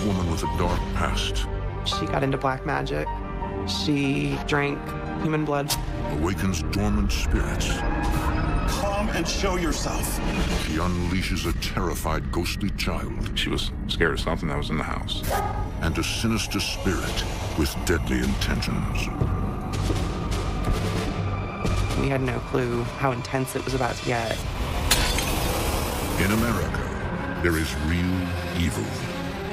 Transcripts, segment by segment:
woman with a dark past She got into black magic. She drank human blood. awakens dormant spirits. Come and show yourself. She unleashes a terrified, ghostly child She was scared of something that was in the house. and a sinister spirit with deadly intentions. We had no clue how intense it was about to get. In America, there is real evil.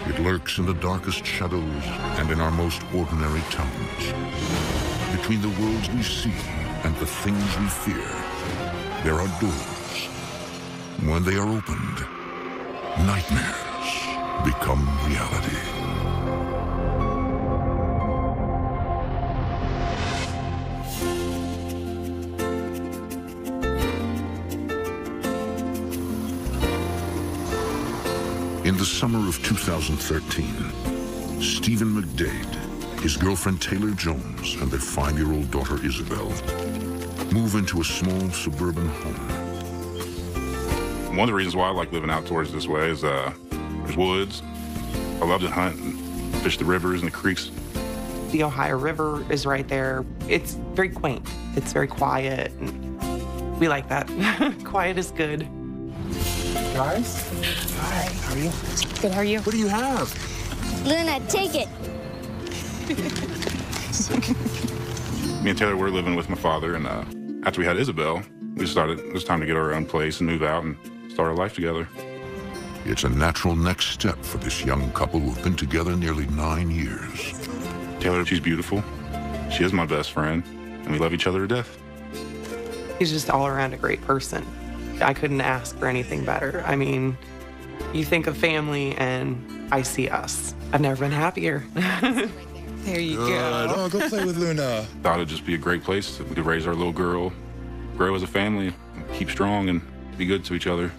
It lurks in the darkest shadows and in our most ordinary towns. Between the worlds we see and the things we fear, there are doors. When they are opened, nightmares become reality. In the summer of 2013, Stephen McDade, his girlfriend Taylor Jones, and their 5-year-old daughter Isabel move into a small suburban home. One of the reasons why I like living outdoors this way is there's woods. I love to hunt and fish the rivers and the creeks. The Ohio River is right there. It's very quaint. It's very quiet. And we like that. Quiet is good. Guys? Hi, how are you? Good, how are you? What do you have? Luna, take it. Me and Taylor were living with my father, and after we had Isabel, we decided it was time to get our own place and move out and start our life together. It's a natural next step for this young couple who've been together nearly 9 years. Taylor, she's beautiful. She is my best friend, and we love each other to death. He's just all around a great person. I couldn't ask for anything better. I mean, you think of family and I see us. I've never been happier. There you Good. Oh, go play with Luna. Thought it'd just be a great place that we could raise our little girl, grow as a family, keep strong, and be good to each other.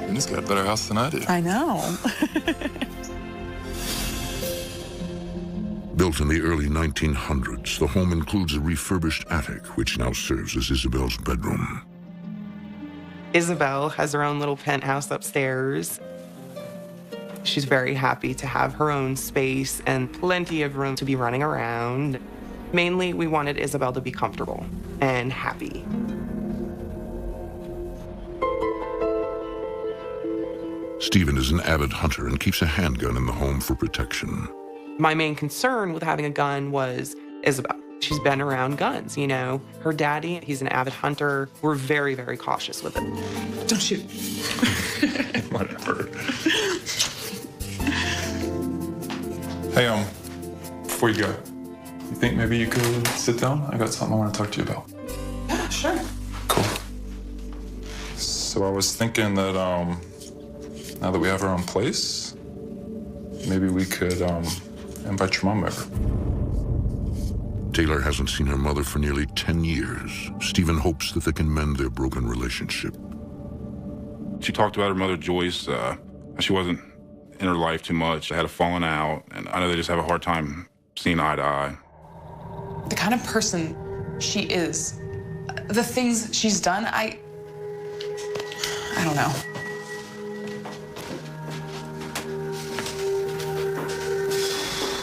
Luna's got a better house than I do. I know. Built in the early 1900s, the home includes a refurbished attic, which now serves as Isabel's bedroom. Isabel has her own little penthouse upstairs. She's very happy to have her own space and plenty of room to be running around. Mainly, we wanted Isabel to be comfortable and happy. Stephen is an avid hunter and keeps a handgun in the home for protection. My main concern with having a gun was Isabel. She's been around guns, you know. Her daddy, he's an avid hunter. We're very, very cautious with it. Don't shoot. Whatever. Hey, before you go, you think maybe you could sit down? I got something I want to talk to you about. Yeah, sure. Cool. So I was thinking that, now that we have our own place, maybe we could, invite your mom over. Taylor hasn't seen her mother for nearly 10 years. Stephen hopes that they can mend their broken relationship. She talked about her mother, Joyce. She wasn't in her life too much. They had a falling out, and I know they just have a hard time seeing eye to eye. The kind of person she is, the things she's done, I don't know.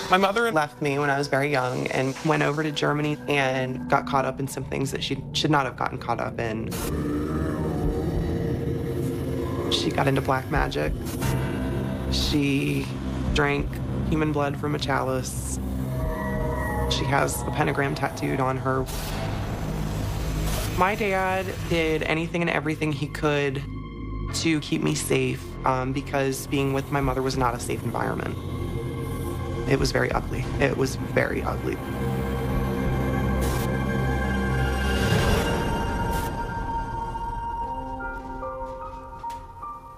My mother left me when I was very young and went over to Germany and got caught up in some things that she should not have gotten caught up in. She got into black magic. She drank human blood from a chalice. She has a pentagram tattooed on her. My dad did anything and everything he could to keep me safe because being with my mother was not a safe environment. It was very ugly. It was very ugly.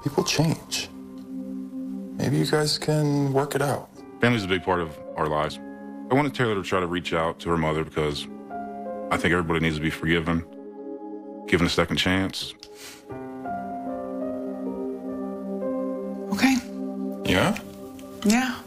People change. Maybe you guys can work it out. Family's a big part of our lives. I wanted Taylor to try to reach out to her mother because I think everybody needs to be forgiven, given a second chance. Okay. Yeah? Yeah.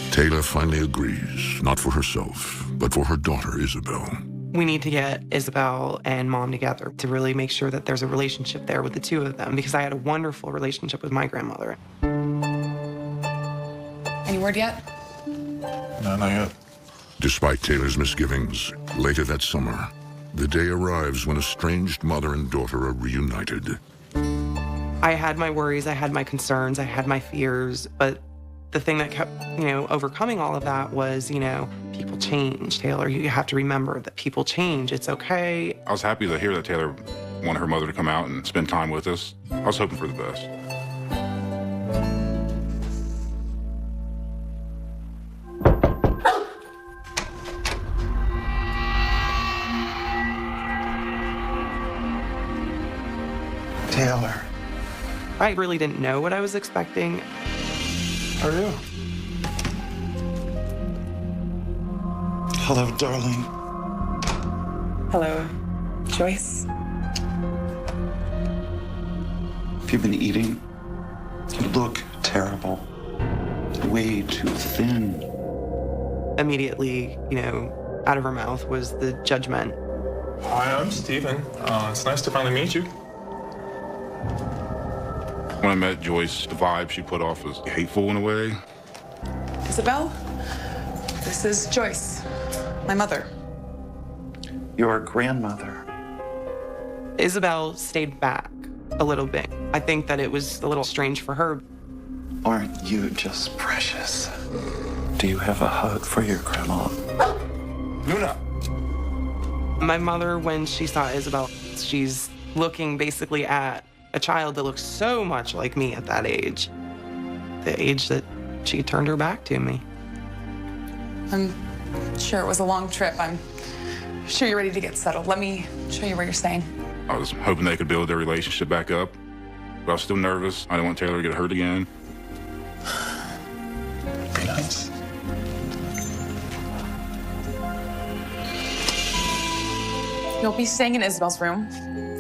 Taylor finally agrees, not for herself, but for her daughter, Isabel. We need to get Isabel and Mom together to really make sure that there's a relationship there with the two of them, because I had a wonderful relationship with my grandmother. Any word yet? No, not yet. Despite Taylor's misgivings, later that summer, the day arrives when estranged mother and daughter are reunited. I had my worries, I had my concerns, I had my fears, but the thing that kept, overcoming all of that was, people change. Taylor, you have to remember that people change. It's okay. I was happy to hear that Taylor wanted her mother to come out and spend time with us. I was hoping for the best. Taylor. I really didn't know what I was expecting. Are you? Hello, darling. Hello, Joyce. Have you been eating? You look terrible. Way too thin. Immediately, out of her mouth was the judgment. Hi, I'm Steven. It's nice to finally meet you. When I met Joyce, the vibe she put off was hateful in a way. Isabel, this is Joyce, my mother. Your grandmother. Isabel stayed back a little bit. I think that it was a little strange for her. Aren't you just precious? Do you have a hug for your grandma? Luna. My mother, when she saw Isabel, she's looking basically at a child that looks so much like me at that age. The age that she turned her back to me. I'm sure it was a long trip. I'm sure you're ready to get settled. Let me show you where you're staying. I was hoping they could build their relationship back up, but I was still nervous. I didn't want Taylor to get hurt again. Be nice. You'll be staying in Isabel's room.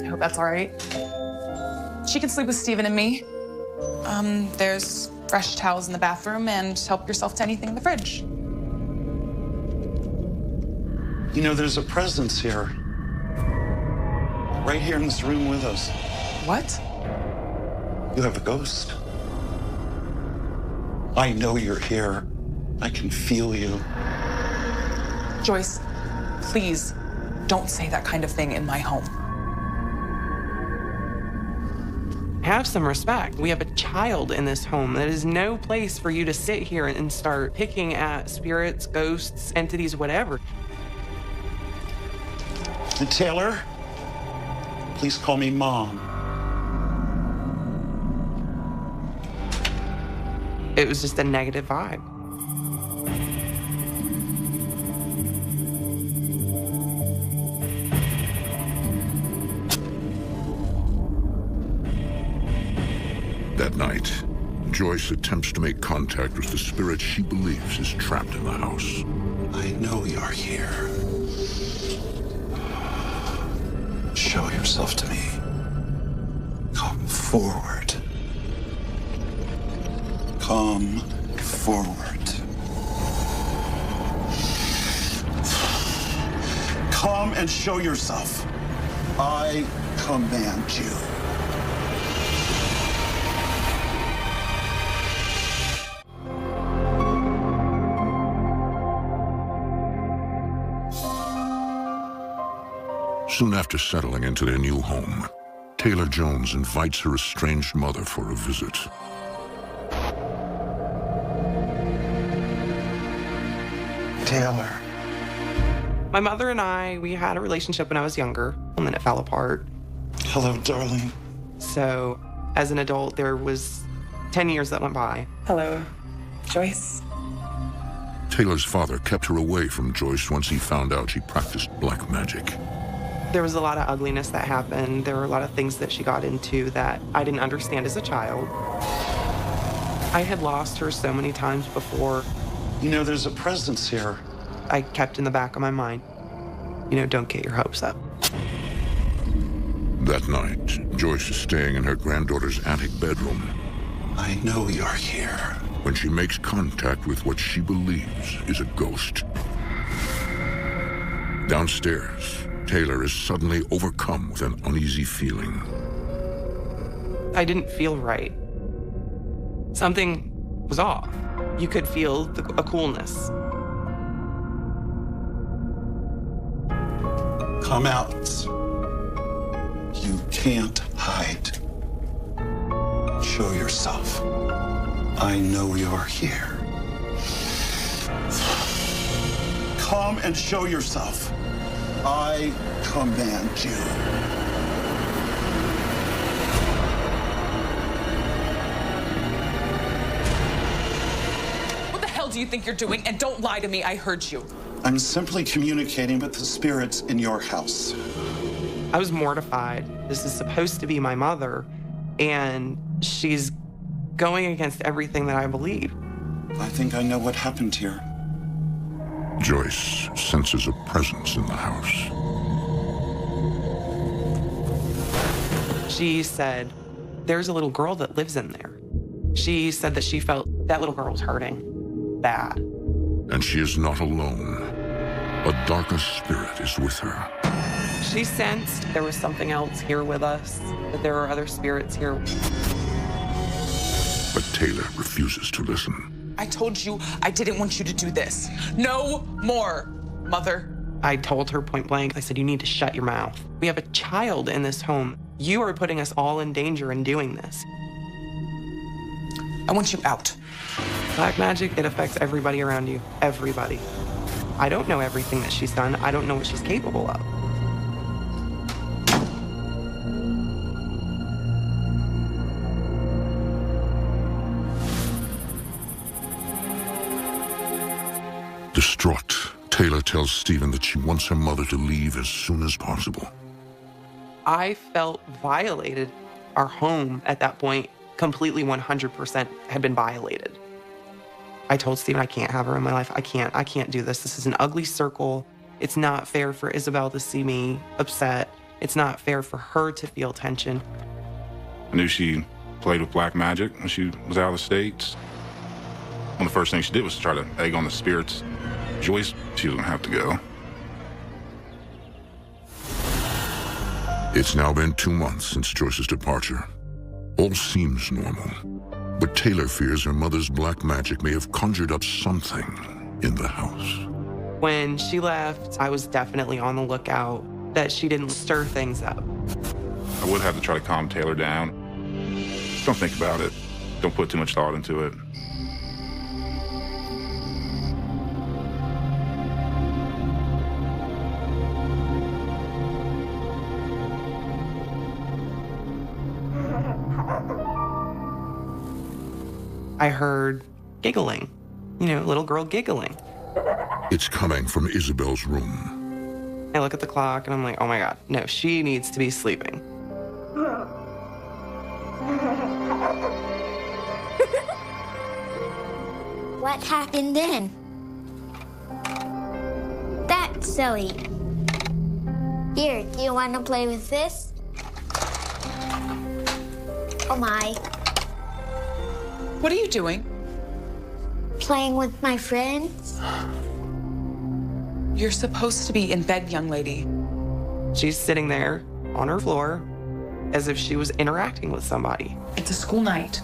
I hope that's all right. She can sleep with Steven and me. There's fresh towels in the bathroom, and help yourself to anything in the fridge. There's a presence here. Right here in this room with us. What? You have a ghost. I know you're here. I can feel you. Joyce, please don't say that kind of thing in my home. Have some respect. We have a child in this home. That is no place for you to sit here and start picking at spirits, ghosts, entities, whatever. And Taylor, please call me Mom. It was just a negative vibe. That night, Joyce attempts to make contact with the spirit she believes is trapped in the house. I know you're here. Show yourself to me. Come forward. Come forward. Come and show yourself. I command you. Soon after settling into their new home, Taylor Jones invites her estranged mother for a visit. Taylor. My mother and I, we had a relationship when I was younger, and then it fell apart. Hello, darling. So, as an adult, there was 10 years that went by. Hello, Joyce. Taylor's father kept her away from Joyce once he found out she practiced black magic. There was a lot of ugliness that happened. There were a lot of things that she got into that I didn't understand as a child. I had lost her so many times before. There's a presence here. I kept in the back of my mind, don't get your hopes up. That night, Joyce is staying in her granddaughter's attic bedroom I know you're here. when she makes contact with what she believes is a ghost. Downstairs, Taylor is suddenly overcome with an uneasy feeling. I didn't feel right. Something was off. You could feel a coolness. Come out. You can't hide. Show yourself. I know you're here. Come and show yourself. I command you. What the hell do you think you're doing? And don't lie to me, I heard you. I'm simply communicating with the spirits in your house. I was mortified. This is supposed to be my mother, and she's going against everything that I believe. I think I know what happened here. Joyce senses a presence in the house. She said, there's a little girl that lives in there. She said that she felt that little girl was hurting bad. And she is not alone. A darker spirit is with her. She sensed there was something else here with us, that there were other spirits here. But Taylor refuses to listen. I told you I didn't want you to do this. No more, Mother. I told her point blank, I said, you need to shut your mouth. We have a child in this home. You are putting us all in danger in doing this. I want you out. Black magic, it affects everybody around you. Everybody. I don't know everything that she's done. I don't know what she's capable of. Distraught, Taylor tells Stephen that she wants her mother to leave as soon as possible. I felt violated. Our home at that point, completely 100% had been violated. I told Stephen, I can't have her in my life. I can't do this. This is an ugly circle. It's not fair for Isabel to see me upset. It's not fair for her to feel tension. I knew she played with black magic when she was out of the States. One of the first things she did was to try to egg on the spirits. Joyce, she was gonna have to go. It's now been 2 months since Joyce's departure. All seems normal, but Taylor fears her mother's black magic may have conjured up something in the house. When she left, I was definitely on the lookout that she didn't stir things up. I would have to try to calm Taylor down. Don't think about it. Don't put too much thought into it. I heard giggling, little girl giggling. It's coming from Isabel's room. I look at the clock and I'm like, oh my God, no, she needs to be sleeping. What happened then? That's silly. Here, do you want to play with this? Oh my. What are you doing? Playing with my friends? You're supposed to be in bed, young lady. She's sitting there on her floor as if she was interacting with somebody. It's a school night.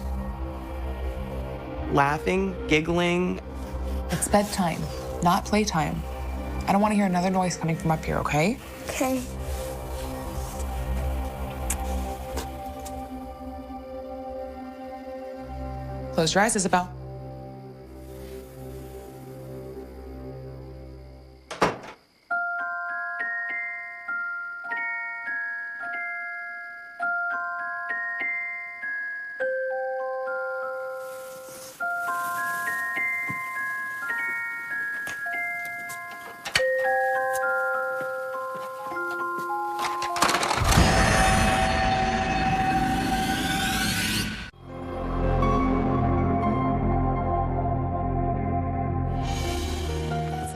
Laughing, giggling. It's bedtime, not playtime. I don't want to hear another noise coming from up here, okay? Okay. Close your eyes, Isabel.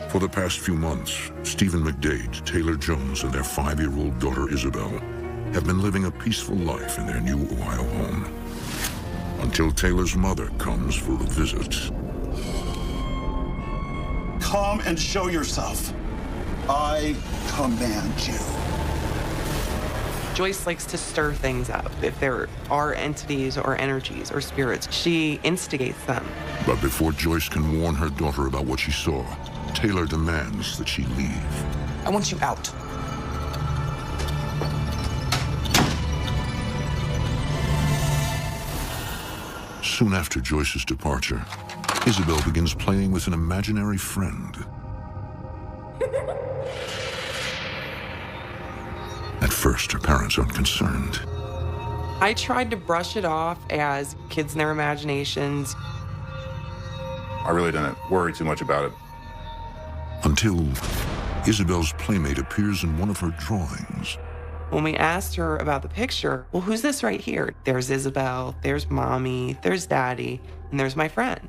For the past few months, Stephen McDade, Taylor Jones, and their 5-year-old daughter Isabel have been living a peaceful life in their new Ohio home. Until Taylor's mother comes for a visit. Come and show yourself. I command you. Joyce likes to stir things up. If there are entities or energies or spirits, she instigates them. But before Joyce can warn her daughter about what she saw, Taylor demands that she leave. I want you out. Soon after Joyce's departure, Isabel begins playing with an imaginary friend. At first, her parents aren't concerned. I tried to brush it off as kids in their imaginations. I really didn't worry too much about it. Until Isabel's playmate appears in one of her drawings. When we asked her about the picture, well, who's this right here? There's Isabel, there's Mommy, there's Daddy, and there's my friend.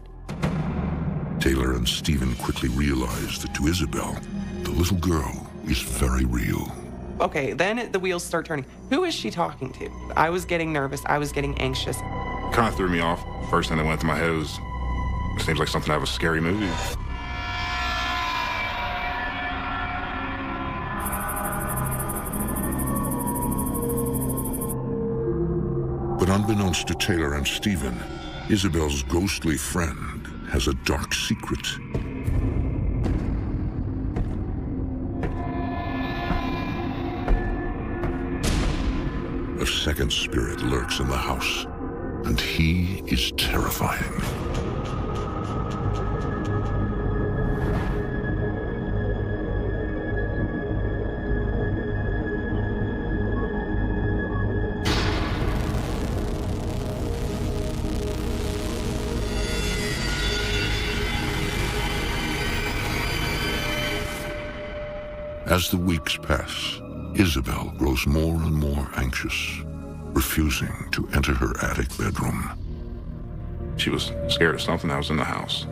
Taylor and Stephen quickly realize that to Isabel, the little girl is very real. Okay, then the wheels start turning. Who is she talking to? I was getting nervous. I was getting anxious. It kind of threw me off. First thing that went through my head was, it seems like something out of a scary movie. But unbeknownst to Taylor and Stephen, Isabel's ghostly friend has a dark secret. A second spirit lurks in the house, and he is terrifying. As the weeks pass, Isabel grows more and more anxious, refusing to enter her attic bedroom. She was scared of something that was in the house.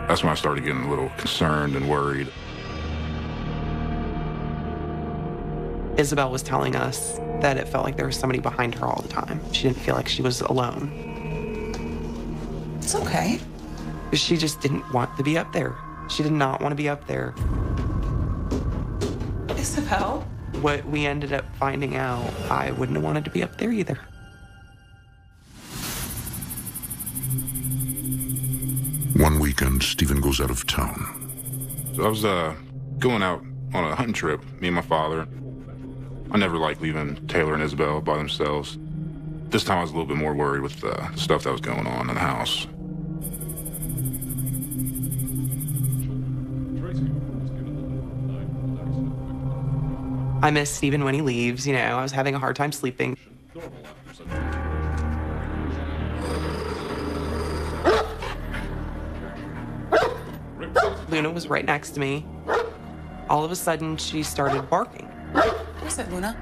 That's when I started getting a little concerned and worried. Isabel was telling us that it felt like there was somebody behind her all the time. She didn't feel like she was alone. It's okay. She just didn't want to be up there. She did not want to be up there. Isabel? What we ended up finding out, I wouldn't have wanted to be up there either. One weekend, Stephen goes out of town. So I was going out on a hunting trip, me and my father. I never liked leaving Taylor and Isabel by themselves. This time I was a little bit more worried with the stuff that was going on in the house. I miss Stephen when he leaves, I was having a hard time sleeping. Luna was right next to me. All of a sudden, she started barking. What is it, Luna?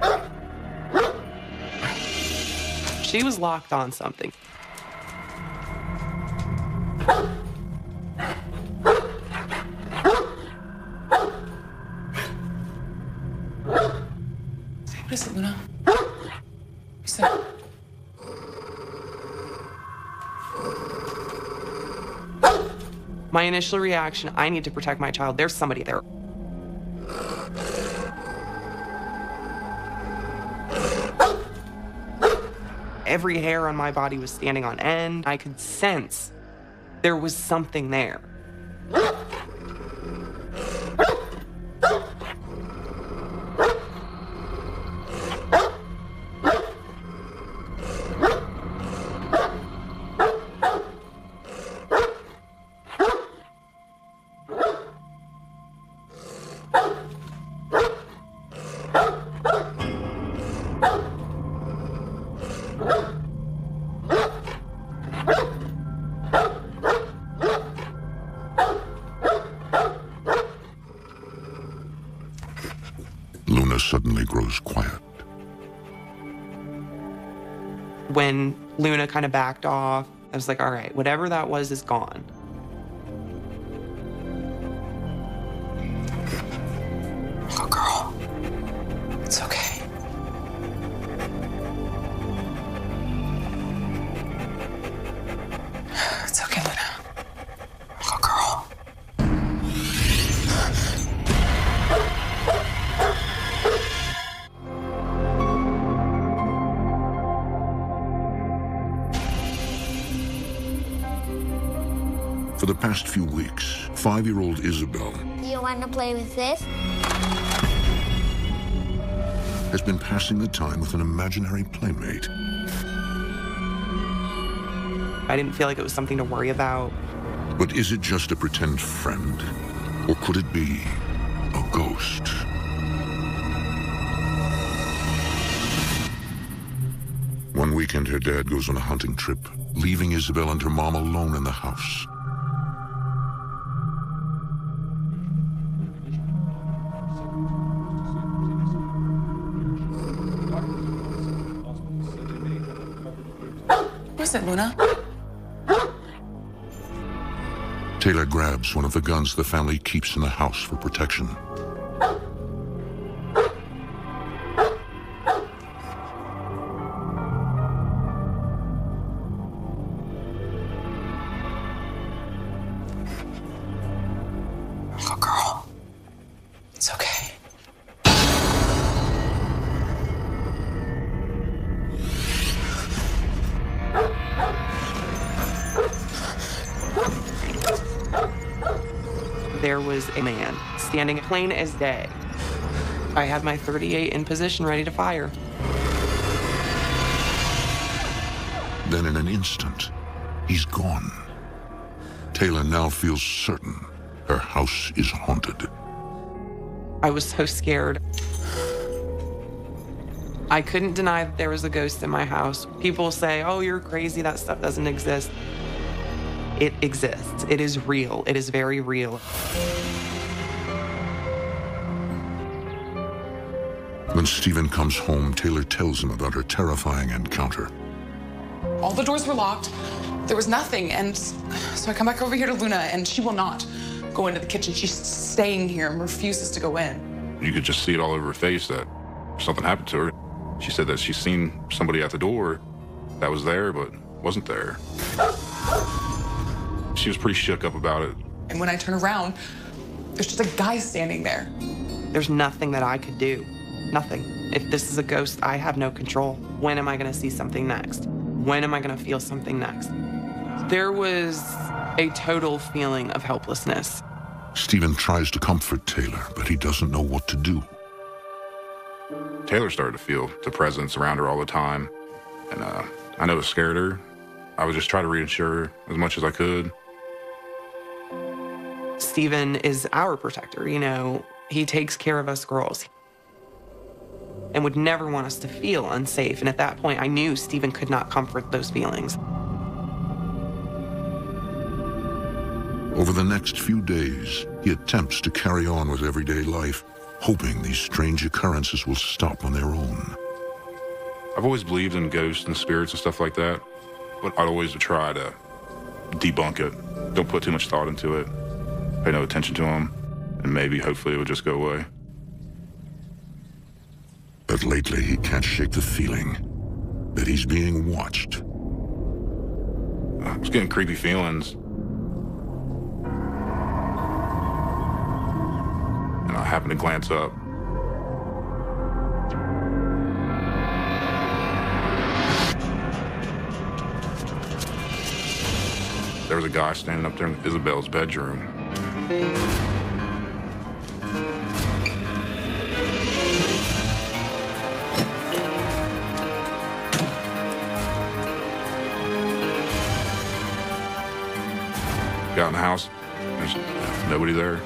She was locked on something. What is it, Luna? You said... My initial reaction, I need to protect my child. There's somebody there. Every hair on my body was standing on end. I could sense there was something there. Luna suddenly grows quiet. When Luna kind of backed off, I was like, all right, whatever that was is gone. Good girl. It's okay. It's okay, Luna. Good girl. For the past few weeks, 5-year-old Isabel Do you want to play with this? has been passing the time with an imaginary playmate. I didn't feel like it was something to worry about. But is it just a pretend friend? Or could it be a ghost? One weekend, her dad goes on a hunting trip, leaving Isabel and her mom alone in the house. What is it, Luna? Taylor grabs one of the guns the family keeps in the house for protection. Little girl. It's okay. There was a man standing plain as day. I had my .38 in position ready to fire. Then in an instant, he's gone. Taylor now feels certain her house is haunted. I was so scared. I couldn't deny that there was a ghost in my house. People say, oh, you're crazy, that stuff doesn't exist. It exists. It is real. It is very real. When Stephen comes home, Taylor tells him about her terrifying encounter. All the doors were locked. There was nothing. And so I come back over here to Luna, and she will not go into the kitchen. She's staying here and refuses to go in. You could just see it all over her face that something happened to her. She said that she's seen somebody at the door that was there but wasn't there. She was pretty shook up about it. And when I turn around, there's just a guy standing there. There's nothing that I could do. Nothing. If this is a ghost, I have no control. When am I going to see something next? When am I going to feel something next? There was a total feeling of helplessness. Stephen tries to comfort Taylor, but he doesn't know what to do. Taylor started to feel the presence around her all the time. And I know it scared her. I would just try to reassure her as much as I could. Stephen is our protector, you know. He takes care of us girls and would never want us to feel unsafe. And at that point, I knew Stephen could not comfort those feelings. Over the next few days, he attempts to carry on with everyday life, hoping these strange occurrences will stop on their own. I've always believed in ghosts and spirits and stuff like that, but I'd always try to debunk it. Don't put too much thought into it. Pay no attention to them, and maybe, hopefully, it would just go away. But lately, he can't shake the feeling that he's being watched. I was getting creepy feelings. And I happened to glance up. There was a guy standing up there in Isabel's bedroom. Got in the house, there's nobody there.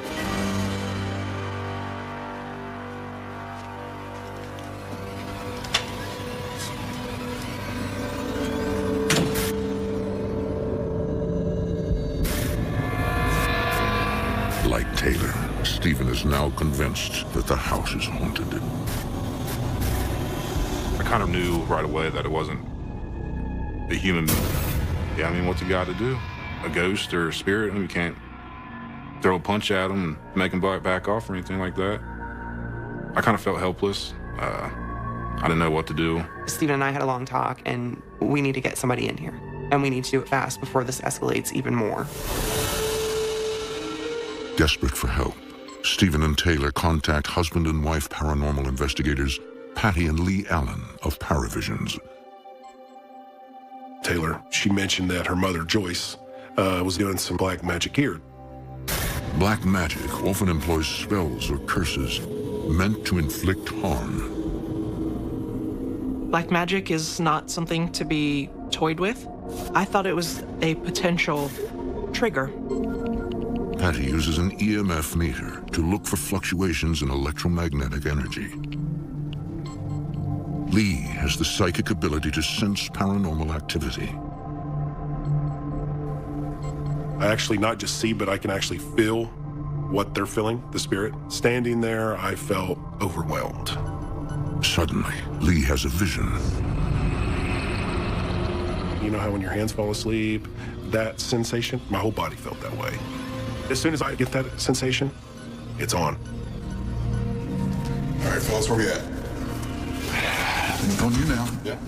Like Taylor, Stephen is now convinced that the house is haunted. I kind of knew right away that it wasn't a human. Yeah, I mean, what's a guy to do? A ghost or a spirit? You can't throw a punch at him and make him back off or anything like that. I kind of felt helpless. I didn't know what to do. Stephen and I had a long talk, and we need to get somebody in here. And we need to do it fast before this escalates even more. Desperate for help, Stephen and Taylor contact husband and wife paranormal investigators Patty and Lee Allen of Paravisions. Taylor, she mentioned that her mother, Joyce, was doing some black magic here. Black magic often employs spells or curses meant to inflict harm. Black magic is not something to be toyed with. I thought it was a potential trigger. Patty uses an EMF meter to look for fluctuations in electromagnetic energy. Lee has the psychic ability to sense paranormal activity. I actually not just see, but I can actually feel what they're feeling, the spirit. Standing there, I felt overwhelmed. Suddenly, Lee has a vision. You know how when your hands fall asleep, that sensation? My whole body felt that way. As soon as I get that sensation, it's on. All right, fellas, where we at? It's on you now. Yeah.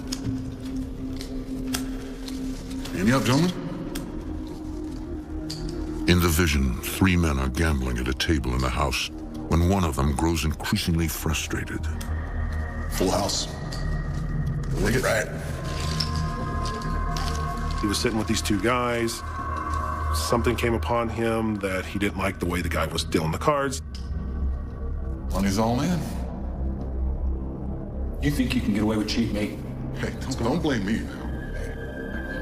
Any up, gentlemen? In the vision, 3 men are gambling at a table in the house when one of them grows increasingly frustrated. Full house. Look at that. He was sitting with these 2 guys. Something came upon him that he didn't like the way the guy was dealing the cards. Money's all in. You think you can get away with cheating, mate? Hey, don't blame me now.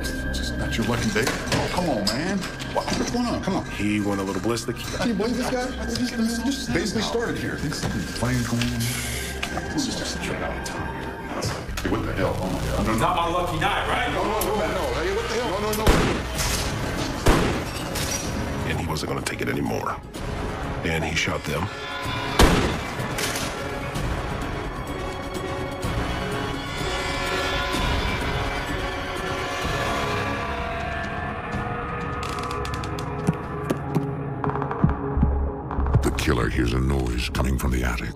It's just not your lucky day. Oh, come on, man. What's going on? Come on. He went a little ballistic. Can you believe this guy? This just basically started here. Think something's funny going on. This is just a trick out of time. Hey, what the hell? Oh, my God. It's not my lucky night, right? No. Hey, what the hell? No. And he wasn't going to take it anymore. And he shot them. The killer hears a noise coming from the attic.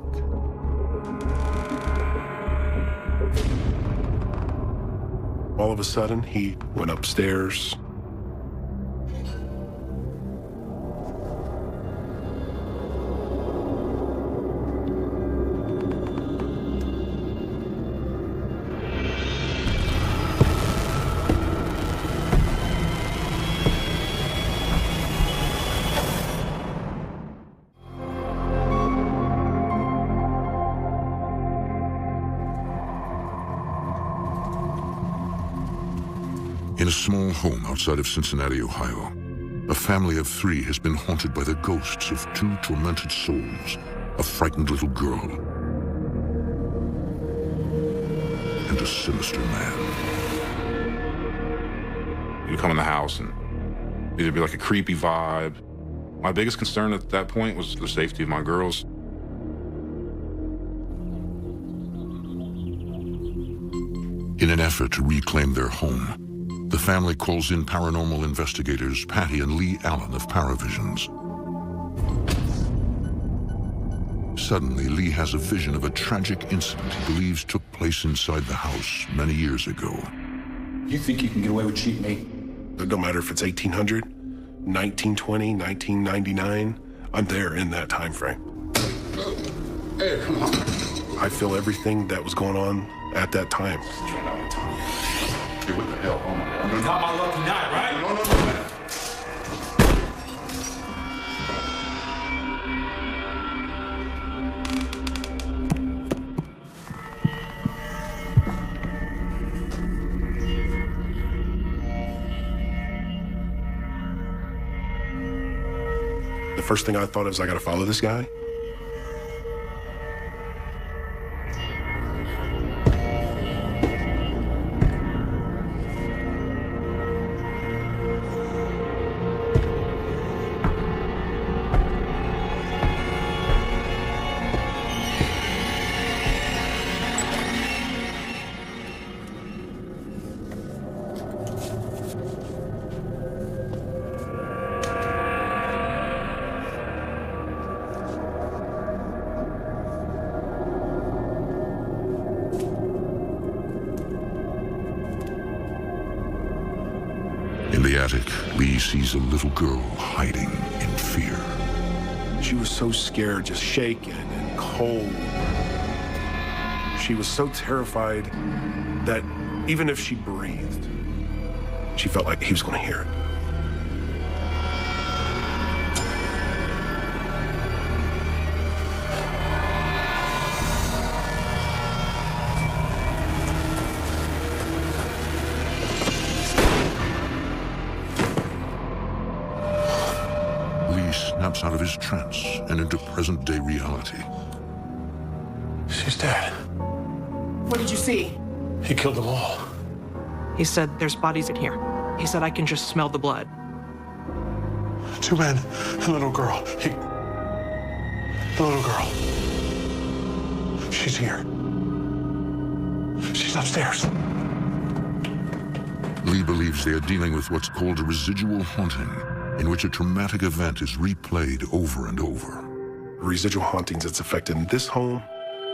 All of a sudden, he went upstairs. In a small home outside of Cincinnati, Ohio, a family of 3 has been haunted by the ghosts of 2 tormented souls, a frightened little girl and a sinister man. You'd come in the house and it'd be like a creepy vibe. My biggest concern at that point was the safety of my girls. In an effort to reclaim their home, the family calls in paranormal investigators Patty and Lee Allen of Paravisions. Suddenly, Lee has a vision of a tragic incident he believes took place inside the house many years ago. You think you can get away with cheating, mate? It don't matter if it's 1800, 1920, 1999. I'm there in that time frame. Hey, come on. I feel everything that was going on at that time. Hey, what the hell? Oh, my God. It's not my lucky night, right? No. The first thing I thought was I got to follow this guy. In the attic, Lee sees a little girl hiding in fear. She was so scared, just shaking and cold. She was so terrified that even if she breathed, she felt like he was going to hear it. Lee snaps out of his trance and into present-day reality. She's dead. What did you see? He killed them all. He said, there's bodies in here. He said, I can just smell the blood. 2 men and a little girl. The little girl. She's here. She's upstairs. Lee believes they are dealing with what's called a residual haunting, in which a traumatic event is replayed over and over. Residual hauntings that's affected in this home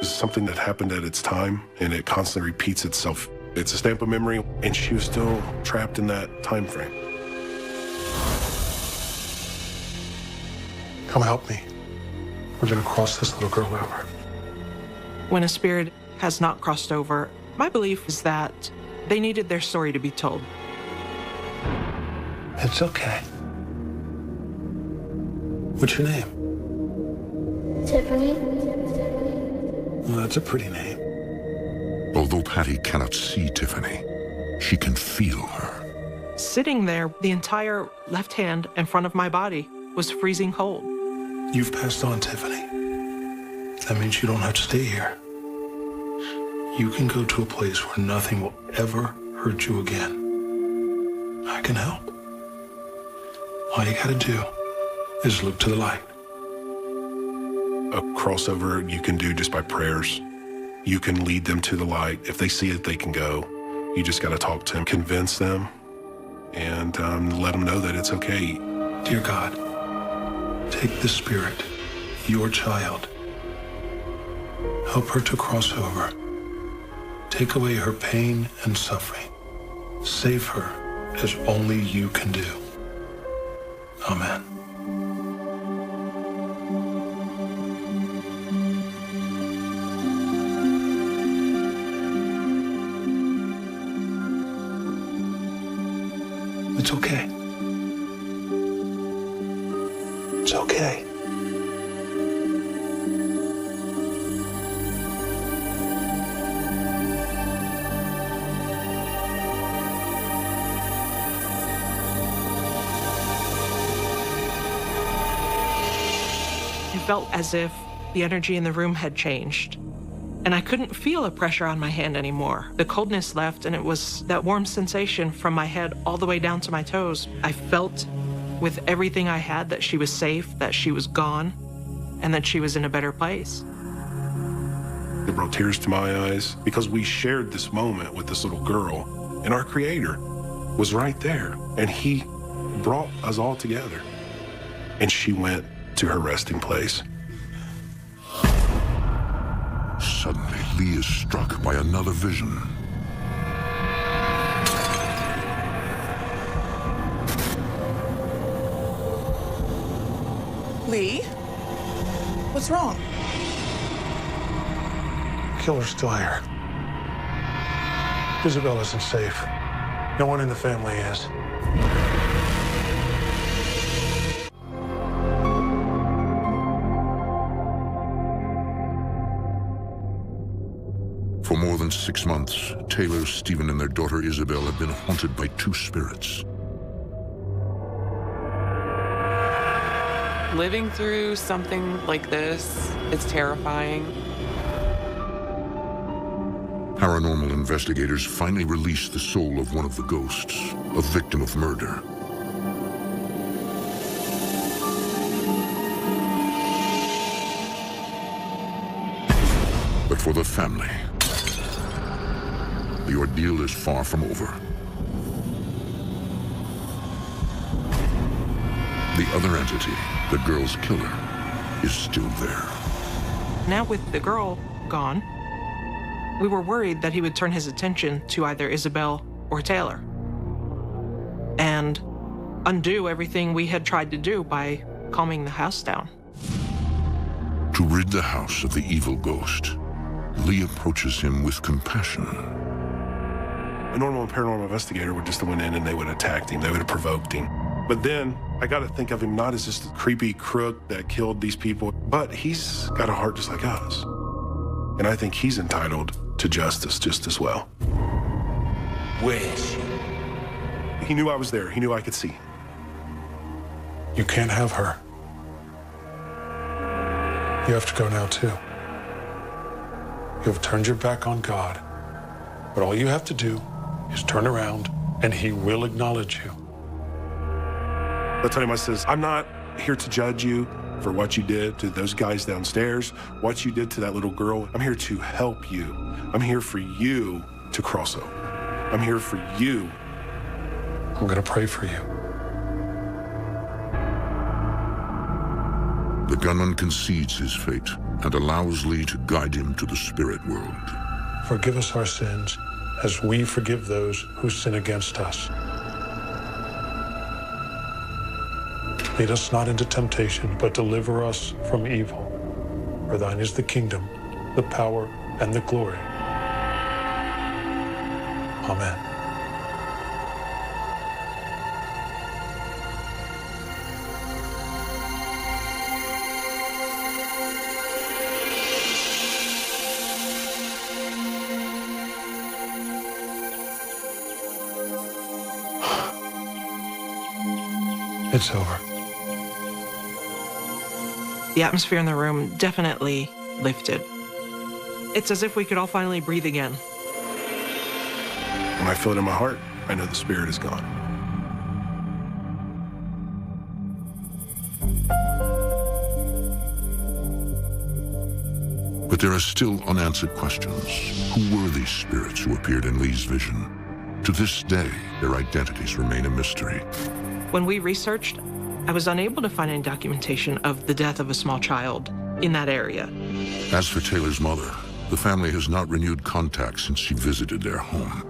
is something that happened at its time, and it constantly repeats itself. It's a stamp of memory, and she was still trapped in that time frame. Come help me. We're gonna cross this little girl over. When a spirit has not crossed over, my belief is that they needed their story to be told. It's okay. What's your name? Tiffany. Well, that's a pretty name. Although Patty cannot see Tiffany, she can feel her. Sitting there, the entire left hand in front of my body was freezing cold. You've passed on, Tiffany. That means you don't have to stay here. You can go to a place where nothing will ever hurt you again. I can help. All you gotta do is look to the light. A crossover you can do just by prayers. You can lead them to the light. If they see it, they can go. You just got to talk to them, convince them, and let them know that it's okay. Dear God, take this spirit, your child. Help her to cross over. Take away her pain and suffering. Save her as only you can do. Amen. It's okay. It's okay. It felt as if the energy in the room had changed. And I couldn't feel a pressure on my hand anymore. The coldness left, and it was that warm sensation from my head all the way down to my toes. I felt with everything I had that she was safe, that she was gone, and that she was in a better place. It brought tears to my eyes because we shared this moment with this little girl, and our Creator was right there, and He brought us all together. And she went to her resting place. Suddenly, Lee is struck by another vision. Lee? What's wrong? Killer's still here. Isabel isn't safe. No one in the family is. For more than 6 months, Taylor, Stephen, and their daughter Isabel have been haunted by 2 spirits. Living through something like this, it's terrifying. Paranormal investigators finally release the soul of one of the ghosts, a victim of murder. But for the family, the ordeal is far from over. The other entity, the girl's killer, is still there. Now with the girl gone, we were worried that he would turn his attention to either Isabel or Taylor and undo everything we had tried to do by calming the house down. To rid the house of the evil ghost, Lee approaches him with compassion. A normal paranormal investigator would just have went in and they would have attacked him. They would have provoked him. But then I got to think of him not as just a creepy crook that killed these people, but he's got a heart just like us. And I think he's entitled to justice just as well. Where is she? He knew I was there. He knew I could see. You can't have her. You have to go now, too. You have turned your back on God, but all you have to do is turn around, and he will acknowledge you. I told him, I says, I'm not here to judge you for what you did to those guys downstairs, what you did to that little girl. I'm here to help you. I'm here for you to cross over. I'm here for you. I'm going to pray for you. The gunman concedes his fate and allows Lee to guide him to the spirit world. Forgive us our sins as we forgive those who sin against us. Lead us not into temptation, but deliver us from evil. For thine is the kingdom, the power, and the glory. Amen. It's over. The atmosphere in the room definitely lifted. It's as if we could all finally breathe again. When I feel it in my heart, I know the spirit is gone. But there are still unanswered questions. Who were these spirits who appeared in Lee's vision? To this day, their identities remain a mystery. When we researched, I was unable to find any documentation of the death of a small child in that area. As for Taylor's mother, the family has not renewed contact since she visited their home.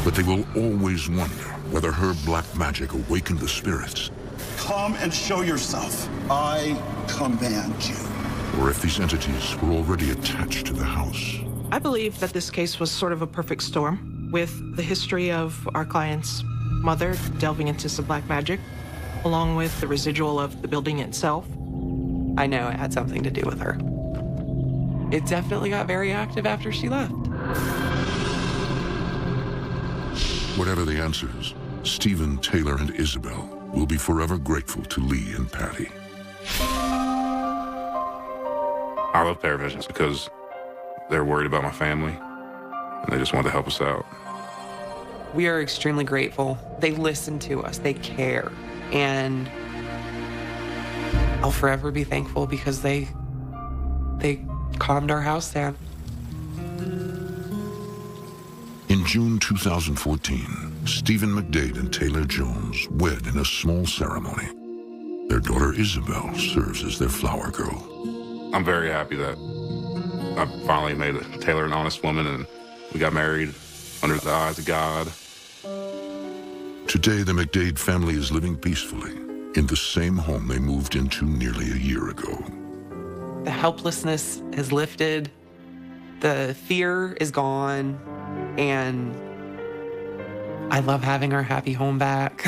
But they will always wonder whether her black magic awakened the spirits. Come and show yourself. I command you. Or if these entities were already attached to the house. I believe that this case was sort of a perfect storm, with the history of our client's mother delving into some black magic, along with the residual of the building itself. I know it had something to do with her. It definitely got very active after she left. Whatever the answers, Stephen, Taylor, and Isabel will be forever grateful to Lee and Patty. I love Paravisions because they're worried about my family, and they just want to help us out. We are extremely grateful. They listen to us, they care, and I'll forever be thankful because they calmed our house down. In June 2014, Stephen McDade and Taylor Jones wed in a small ceremony. Their daughter Isabel serves as their flower girl. I'm very happy that I finally made Taylor an honest woman and we got married under the eyes of God. Today, the McDade family is living peacefully in the same home they moved into nearly a year ago. The helplessness has lifted, the fear is gone, and I love having our happy home back.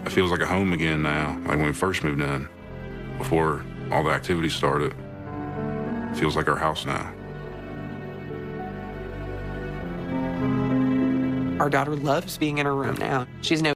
It feels like a home again now, like when we first moved in, before all the activities started. It feels like our house now. Our daughter loves being in her room now. She's no